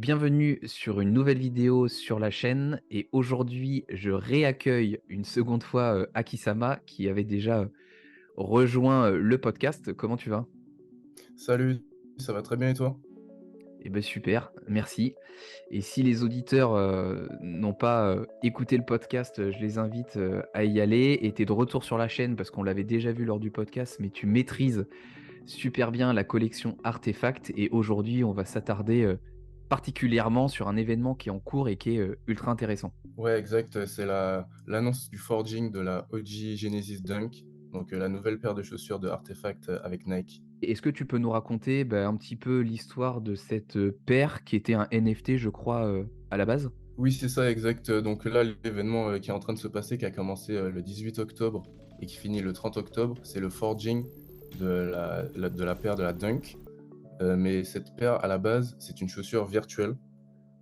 bienvenue sur une nouvelle vidéo sur la chaîne et aujourd'hui, je réaccueille une seconde fois, Akisama qui avait déjà, rejoint, le podcast. Comment tu vas? Salut, ça va très bien et toi? Eh ben super, merci et si les auditeurs, n'ont pas, écouté le podcast, je les invite, à y aller et tu es de retour sur la chaîne parce qu'on l'avait déjà vu lors du podcast, mais tu maîtrises super bien la collection Artefact et aujourd'hui, on va s'attarder, particulièrement sur un événement qui est en cours et qui est, ultra intéressant. Ouais, exact, c'est l'annonce du forging de la OG Genesis Dunk, donc la nouvelle paire de chaussures de Artefact, avec Nike. Est-ce que tu peux nous raconter, bah, un petit peu l'histoire de cette, paire qui était un NFT, je crois, à la base? Oui, c'est ça, exact, donc là, l'événement, qui est en train de se passer, qui a commencé, le 18 octobre et qui finit le 30 octobre, c'est le forging de la paire de la Dunk, mais cette paire, à la base, c'est une chaussure virtuelle,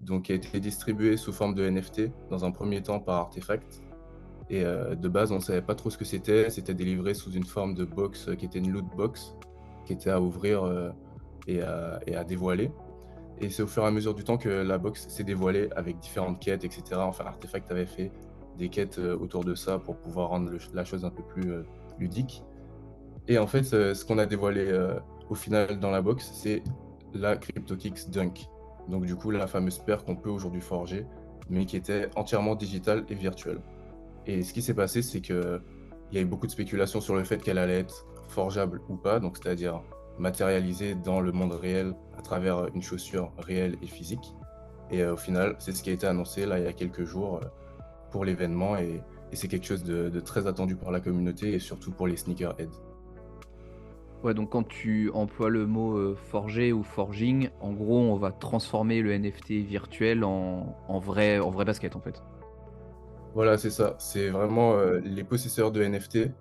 donc qui a été distribuée sous forme de NFT dans un premier temps par Artefact. Et de base, on ne savait pas trop ce que c'était. C'était délivré sous une forme de box, qui était une loot box, qui était à ouvrir, et à dévoiler. Et c'est au fur et à mesure du temps que la box s'est dévoilée avec différentes quêtes et cetera. Enfin, Artefact avait fait des quêtes, autour de ça pour pouvoir rendre la chose un peu plus, ludique. Et en fait, ce qu'on a dévoilé, au final dans la box, c'est la CryptoKicks Dunk. Donc du coup, la fameuse paire qu'on peut aujourd'hui forger, mais qui était entièrement digitale et virtuelle. Et ce qui s'est passé, c'est qu'il y a eu beaucoup de spéculations sur le fait qu'elle allait être forgeable ou pas, donc c'est-à-dire matérialisée dans le monde réel à travers une chaussure réelle et physique. Et au final, c'est ce qui a été annoncé là il y a quelques jours, pour l'événement, et c'est quelque chose de très attendu par la communauté et surtout pour les sneakerheads. Ouais, donc quand tu emploies le mot, forger ou forging, en gros, on va transformer le NFT virtuel en vrai basket, en fait? Voilà, c'est ça. C'est vraiment, les possesseurs de NFT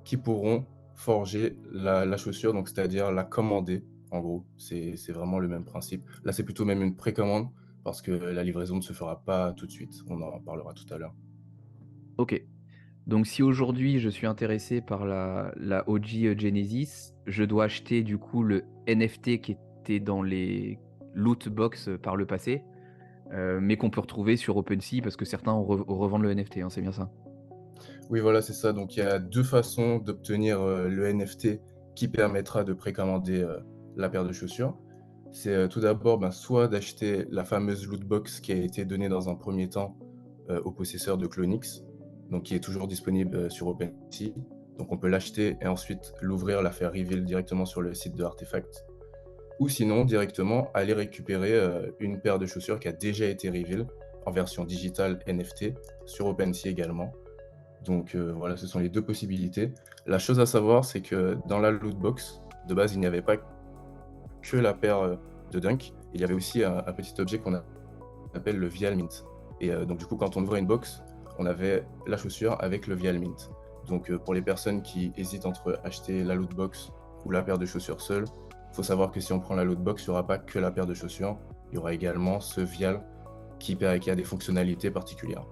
qui pourront forger la chaussure, donc c'est-à-dire la commander, en gros. C'est vraiment le même principe. Là, c'est plutôt même une précommande parce que la livraison ne se fera pas tout de suite. On en parlera tout à l'heure. OK. Donc si aujourd'hui je suis intéressé par la OG, Genesis, je dois acheter du coup le NFT qui était dans les loot box, par le passé, mais qu'on peut retrouver sur OpenSea parce que certains revendent le NFT, hein, c'est bien ça? Oui, voilà, c'est ça. Donc il y a 2 façons d'obtenir, le NFT qui permettra de précommander, la paire de chaussures. C'est, tout d'abord, ben, soit d'acheter la fameuse loot box qui a été donnée dans un premier temps, aux possesseurs de Clonix, donc qui est toujours disponible, sur OpenSea. Donc on peut l'acheter et ensuite l'ouvrir, la faire reveal directement sur le site de Artefact. Ou sinon directement aller récupérer, une paire de chaussures qui a déjà été reveal en version digitale NFT sur OpenSea également. Donc voilà, ce sont les 2 possibilités. La chose à savoir, c'est que dans la loot box, de base, il n'y avait pas que la paire, de Dunk, il y avait aussi un petit objet qu'on appelle le Vial Mint. Et donc du coup, quand on ouvrait une box, on avait la chaussure avec le Vial Mint. Donc pour les personnes qui hésitent entre acheter la loot box ou la paire de chaussures seule, il faut savoir que si on prend la loot box, il n'y aura pas que la paire de chaussures, il y aura également ce Vial qui a des fonctionnalités particulières.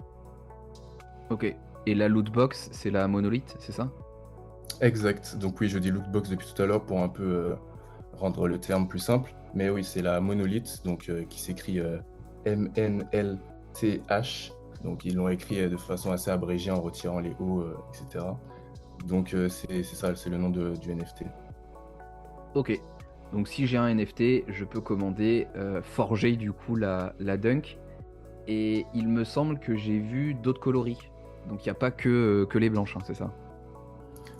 OK, et la loot box, c'est la monolithe, c'est ça? Exact. Donc oui, je dis lootbox depuis tout à l'heure pour un peu, rendre le terme plus simple. Mais oui, c'est la monolith, donc qui s'écrit, MNLTH. Donc ils l'ont écrit, de façon assez abrégée en retirant les O, et cetera. Donc c'est ça, c'est le nom du NFT. OK, donc si j'ai un NFT, je peux commander, forger du coup la Dunk et il me semble que j'ai vu d'autres coloris. Donc il y a pas que les blanches, hein, c'est ça?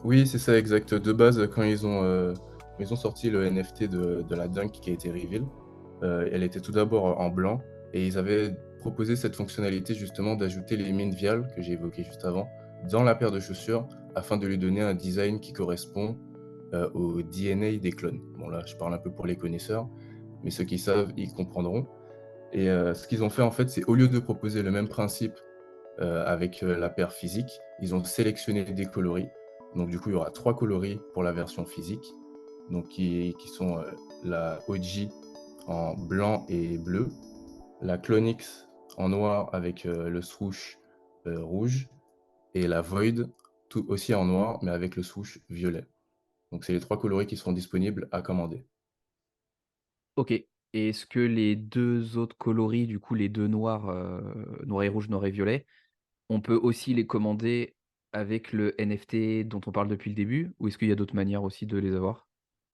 Oui, c'est ça, exact. De base, quand ils ont sorti le NFT de la Dunk qui a été reveal, elle était tout d'abord en blanc et ils avaient proposé cette fonctionnalité justement d'ajouter les mines viales que j'ai évoquées juste avant dans la paire de chaussures afin de lui donner un design qui correspond, au DNA des clones. Bon là, je parle un peu pour les connaisseurs, mais ceux qui savent, ils comprendront. Et ce qu'ils ont fait en fait, c'est au lieu de proposer le même principe, avec, la paire physique, ils ont sélectionné des coloris. Donc du coup, il y aura 3 coloris pour la version physique, donc qui sont, la OG en blanc et bleu, la Clonix en noir avec, le swoosh, rouge, et la Void tout aussi en noir, mais avec le swoosh violet. Donc c'est les 3 coloris qui seront disponibles à commander. OK. Et est-ce que les 2 autres coloris, du coup, les 2 noirs, noir et rouge, noir et violet, on peut aussi les commander avec le NFT dont on parle depuis le début? Ou est-ce qu'il y a d'autres manières aussi de les avoir?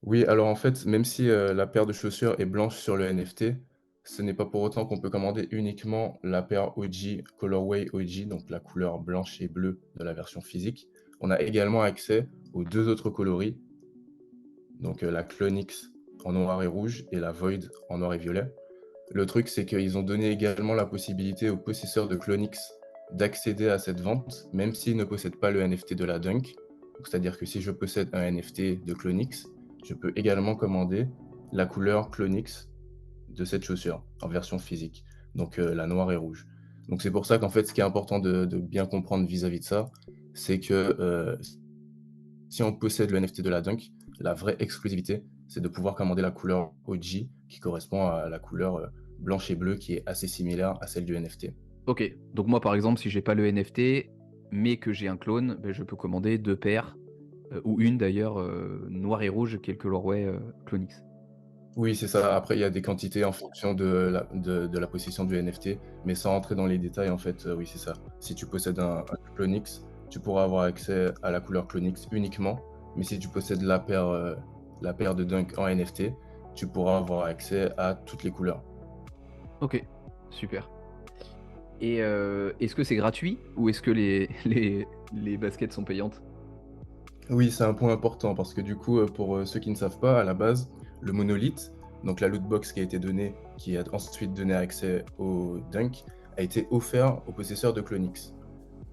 Oui, alors en fait, même si, la paire de chaussures est blanche sur le NFT, ce n'est pas pour autant qu'on peut commander uniquement la paire OG, colorway OG, donc la couleur blanche et bleue de la version physique. On a également accès aux 2 autres coloris, donc, la Clonix en noir et rouge et la Void en noir et violet. Le truc, c'est qu'ils ont donné également la possibilité aux possesseurs de Clonix d'accéder à cette vente, même s'ils ne possèdent pas le NFT de la Dunk. Donc, c'est-à-dire que si je possède un NFT de Clonix, je peux également commander la couleur Clonix de cette chaussure en version physique, donc la noire et rouge. Donc c'est pour ça qu'en fait, ce qui est important de bien comprendre vis-à-vis de ça, c'est que si on possède le NFT de la Dunk, la vraie exclusivité, c'est de pouvoir commander la couleur OG qui correspond à la couleur blanche et bleue qui est assez similaire à celle du NFT. OK, donc moi, par exemple, si j'ai pas le NFT, mais que j'ai un clone, beh, je peux commander 2 paires, ou une d'ailleurs, noir et rouge qui est le colorway, Clonix. Oui, c'est ça. Après, il y a des quantités en fonction de la possession du NFT, mais sans rentrer dans les détails, en fait, oui, c'est ça. Si tu possèdes un Clonix, tu pourras avoir accès à la couleur Clonix uniquement, mais si tu possèdes la paire de Dunk en NFT, tu pourras avoir accès à toutes les couleurs. OK, super. Et est-ce que c'est gratuit ou est-ce que les les baskets sont payantes? Oui, c'est un point important parce que du coup, pour, ceux qui ne savent pas, à la base, le monolithe, donc la loot box qui a été donnée, qui a ensuite donné accès au Dunk, a été offert aux possesseurs de Clonix.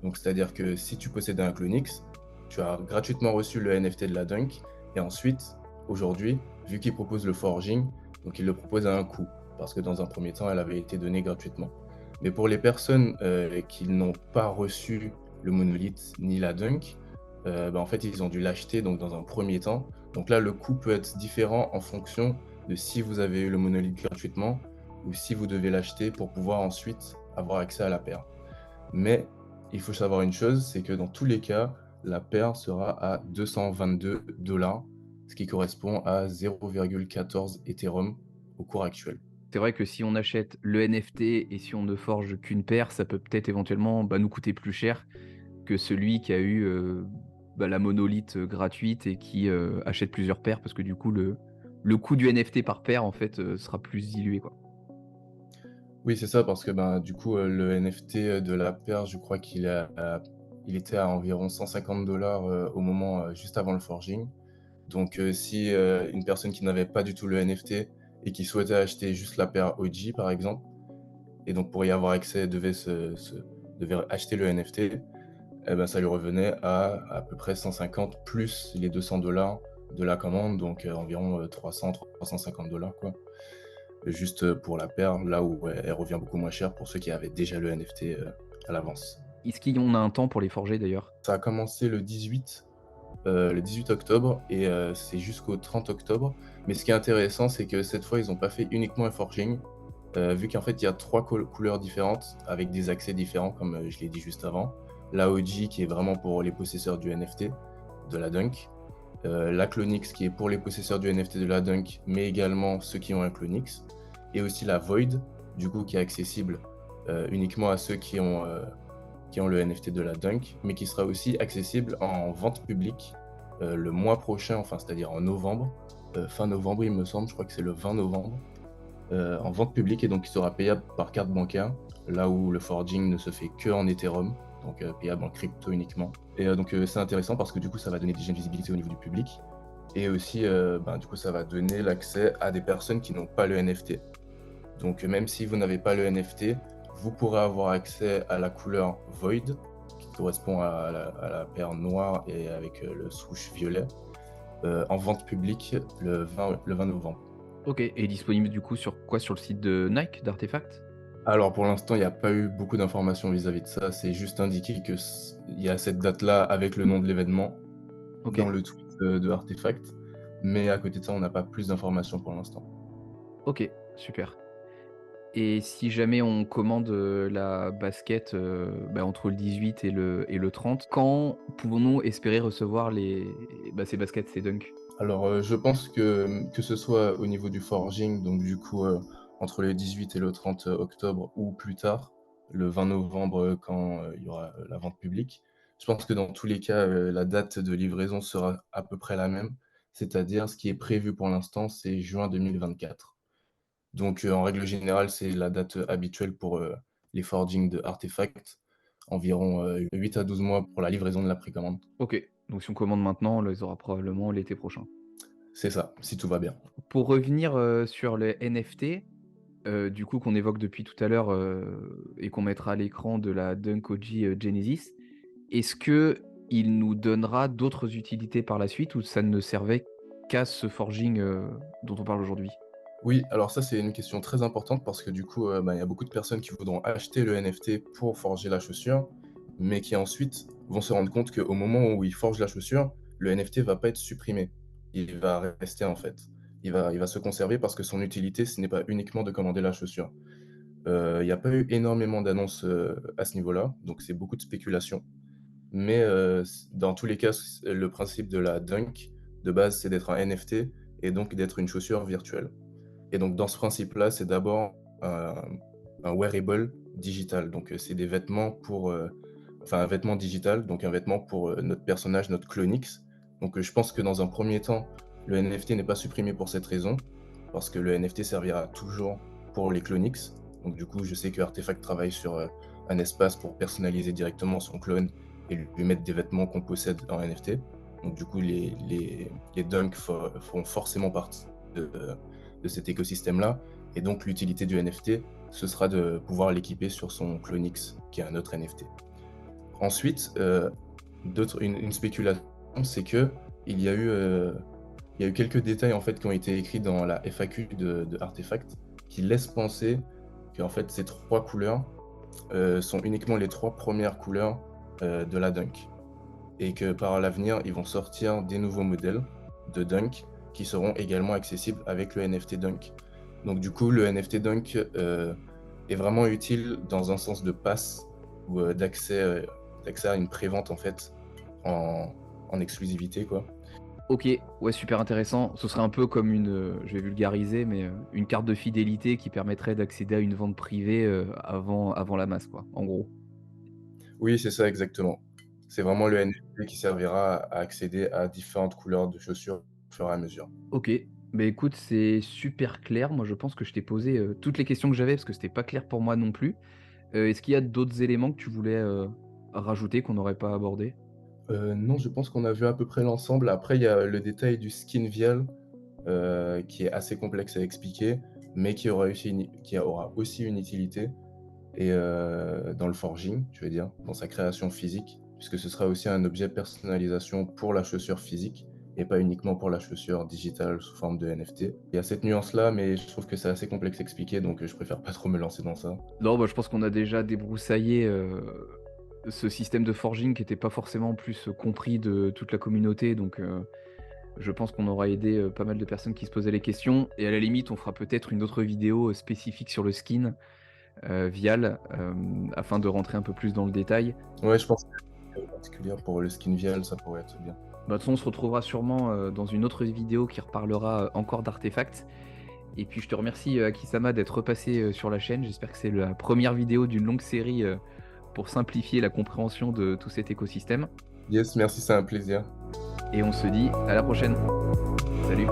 Donc c'est-à-dire que si tu possédais un Clonix, tu as gratuitement reçu le NFT de la Dunk et ensuite, aujourd'hui, vu qu'il propose le forging, donc il le propose à un coût parce que dans un premier temps, elle avait été donnée gratuitement. Mais pour les personnes, qui n'ont pas reçu le monolithe ni la Dunk, bah, en fait, ils ont dû l'acheter donc dans un premier temps. Donc là, le coût peut être différent en fonction de si vous avez eu le monolithe gratuitement ou si vous devez l'acheter pour pouvoir ensuite avoir accès à la paire. Mais il faut savoir une chose, c'est que dans tous les cas, la paire sera à 222 $, ce qui correspond à 0,14 Ethereum au cours actuel. C'est vrai que si on achète le NFT et si on ne forge qu'une paire, ça peut peut-être éventuellement, bah, nous coûter plus cher que celui qui a eu, bah, la monolithe, gratuite et qui, achète plusieurs paires parce que du coup le coût du NFT par paire en fait, sera plus dilué, quoi. Oui, c'est ça, parce que ben, du coup, le NFT de la paire, je crois il était à environ 150 $ au moment juste avant le forging. Donc, si une personne qui n'avait pas du tout le NFT et qui souhaitait acheter juste la paire OG, par exemple, et donc pour y avoir accès, devait acheter le NFT, eh ben, ça lui revenait à peu près 150 plus les 200 $ de la commande, donc environ 300-350 $ quoi. Juste pour la paire, là où ouais, elle revient beaucoup moins cher pour ceux qui avaient déjà le NFT à l'avance. Est-ce qu'on a un temps pour les forger d'ailleurs? Ça a commencé le 18 octobre et c'est jusqu'au 30 octobre. Mais ce qui est intéressant, c'est que cette fois, ils n'ont pas fait uniquement un forging, vu qu'en fait, il y a trois couleurs différentes avec des accès différents, comme je l'ai dit juste avant. La OG qui est vraiment pour les possesseurs du NFT, de la Dunk. La Clonix qui est pour les possesseurs du NFT de la Dunk, mais également ceux qui ont un Clonix. Et aussi la Void, du coup, qui est accessible uniquement à ceux qui ont le NFT de la Dunk, mais qui sera aussi accessible en vente publique le mois prochain, enfin c'est-à-dire en novembre, fin novembre il me semble, je crois que c'est le 20 novembre, en vente publique et donc il sera payable par carte bancaire, là où le forging ne se fait que en Ethereum, donc payable en crypto uniquement. Et donc c'est intéressant parce que du coup ça va donner déjà une visibilité au niveau du public et aussi ben, du coup ça va donner l'accès à des personnes qui n'ont pas le NFT. Donc même si vous n'avez pas le NFT, vous pourrez avoir accès à la couleur Void, qui correspond à la paire noire et avec le swoosh violet, en vente publique le 20 novembre. OK, et disponible du coup sur quoi? Sur le site de Nike, d'Artefact? Alors pour l'instant, il n'y a pas eu beaucoup d'informations vis-à-vis de ça, c'est juste indiqué que il y a cette date-là avec le nom de l'événement dans OK, le tweet de Artefact, mais à côté de ça, on n'a pas plus d'informations pour l'instant. OK, super. Et si jamais on commande, la basket, bah, entre le 18 et le 30, quand pouvons-nous espérer recevoir les bah, ces baskets, ces dunks? Alors, je pense que ce soit au niveau du forging, donc du coup, entre le 18 et le 30 octobre ou plus tard, le 20 novembre, quand, il y aura, la vente publique. Je pense que dans tous les cas, la date de livraison sera à peu près la même. C'est-à-dire ce qui est prévu pour l'instant, c'est juin 2024. Donc, en règle générale, c'est la date, habituelle pour, les forgings de Artefact. Environ, 8 à 12 mois pour la livraison de la précommande. OK, donc si on commande maintenant, on les aura probablement l'été prochain. C'est ça, si tout va bien. Pour revenir, sur les NFT, du coup qu'on évoque depuis tout à l'heure, et qu'on mettra à l'écran de la Dunk OG, Genesis, est-ce qu'il nous donnera d'autres utilités par la suite ou ça ne servait qu'à ce forging, dont on parle aujourd'hui? Oui, alors ça, c'est une question très importante parce que du coup, il y a beaucoup de personnes qui voudront acheter le NFT pour forger la chaussure, mais qui ensuite vont se rendre compte qu'au moment où ils forgent la chaussure, le NFT va pas être supprimé. Il va rester en fait. Il va se conserver parce que son utilité, ce n'est pas uniquement de commander la chaussure. Il n'y a pas eu énormément d'annonces, à ce niveau-là, donc c'est beaucoup de spéculation. Mais, dans tous les cas, le principe de la Dunk, de base, c'est d'être un NFT et donc d'être une chaussure virtuelle. Et donc dans ce principe-là, c'est d'abord un wearable digital. Donc, c'est des vêtements pour, enfin un vêtement digital, donc un vêtement pour, notre personnage, notre Clonix. Donc, je pense que dans un premier temps, le NFT n'est pas supprimé pour cette raison, parce que le NFT servira toujours pour les Clonix. Donc du coup, je sais que Artefact travaille sur, un espace pour personnaliser directement son clone et lui mettre des vêtements qu'on possède en NFT. Donc du coup, les Dunk feront forcément partie de cet écosystème-là. Et donc l'utilité du NFT, ce sera de pouvoir l'équiper sur son Clonix, qui est un autre NFT. Ensuite, une spéculation, c'est que il y a eu, euh, il y a eu quelques détails en fait qui ont été écrits dans la FAQ de Artefact qui laissent penser que en fait ces trois couleurs sont uniquement les trois premières couleurs de la Dunk et que par l'avenir ils vont sortir des nouveaux modèles de Dunk qui seront également accessibles avec le NFT Dunk. Donc du coup le NFT Dunk est vraiment utile dans un sens de passe ou d'accès à une prévente en fait en, en exclusivité quoi. OK, ouais, super intéressant. Ce serait un peu comme une, je vais vulgariser, mais, une carte de fidélité qui permettrait d'accéder à une vente privée, avant la masse, quoi, en gros. Oui, c'est ça exactement. C'est vraiment le NFT qui servira à accéder à différentes couleurs de chaussures au fur et à mesure. OK, beh, écoute, c'est super clair. Moi, je pense que je t'ai posé, toutes les questions que j'avais parce que c'était pas clair pour moi non plus. Est-ce qu'il y a d'autres éléments que tu voulais, rajouter qu'on n'aurait pas abordés? Non, je pense qu'on a vu à peu près l'ensemble. Après, il y a le détail du skin vial, qui est assez complexe à expliquer, mais qui aura aussi une utilité et dans le forging, je veux dire, dans sa création physique, puisque ce sera aussi un objet de personnalisation pour la chaussure physique et pas uniquement pour la chaussure digitale sous forme de NFT. Il y a cette nuance-là, mais je trouve que c'est assez complexe à expliquer, donc je préfère pas trop me lancer dans ça. Non, bah, je pense qu'on a déjà débroussaillé, ce système de forging qui était pas forcément en plus, compris de toute la communauté donc je pense qu'on aura aidé, pas mal de personnes qui se posaient les questions et à la limite, on fera peut-être une autre vidéo, spécifique sur le skin, Vial, afin de rentrer un peu plus dans le détail. Ouais, je pense que particulière pour le skin vial, ça pourrait être bien. Bah, de toute façon, on se retrouvera sûrement, dans une autre vidéo qui reparlera, encore d'artefacts et puis je te remercie, Akisama d'être repassé, sur la chaîne. J'espère que c'est la première vidéo d'une longue série, pour simplifier la compréhension de tout cet écosystème Yes, merci, c'est un plaisir. et on se dit à la prochaine. Salut.